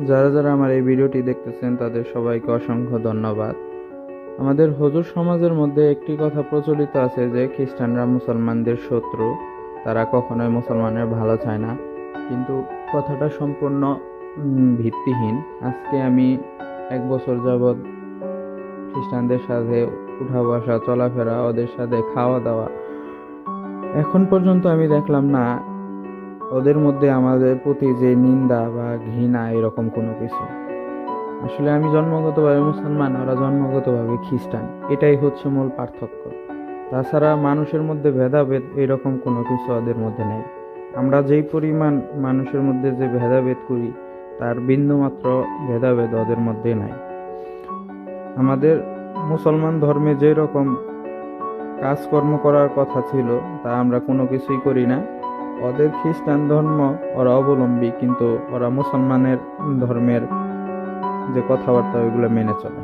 যারা যারা আমার এই ভিডিওটি দেখতেছেন তাদের সবাইকে অসংখ্য ধন্যবাদ। আমাদের হুজুর সমাজের মধ্যে একটি কথা প্রচলিত আছে যে খ্রিস্টানরা মুসলমানদের শত্রু, তারা কখনোই মুসলমানের ভালো চায় না। কিন্তু কথাটা সম্পূর্ণ ভিত্তিহীন। আজকে আমি 1 বছর যাবৎ খ্রিস্টানদের সাথে উঠা বসা, চলাফেরা, ওদের সাথে খাওয়া দাওয়া, এখন পর্যন্ত আমি দেখলাম না ওদের মধ্যে আমাদের প্রতি যে নিন্দা বা ঘৃণা এরকম কোনো কিছু। আসলে আমি জন্মগতভাবে মুসলমান, ওরা জন্মগতভাবে খ্রিস্টান, এটাই হচ্ছে মূল পার্থক্য। তাছাড়া মানুষের মধ্যে ভেদাভেদ এরকম কোনো কিছু ওদের মধ্যে নেই। আমরা যেই পরিমাণ মানুষের মধ্যে যে ভেদাভেদ করি, তার বিন্দুমাত্র ভেদাভেদ ওদের মধ্যে নাই। আমাদের মুসলমান ধর্মে যে রকম কাজকর্ম করার কথা ছিল তা আমরা কোনো কিছুই করি না। ওদের খ্রিস্টান ধর্ম ওরা অবলম্বী, কিন্তু ওরা মুসলমানের ধর্মের যে কথাবার্তা ওইগুলো মেনে চলে।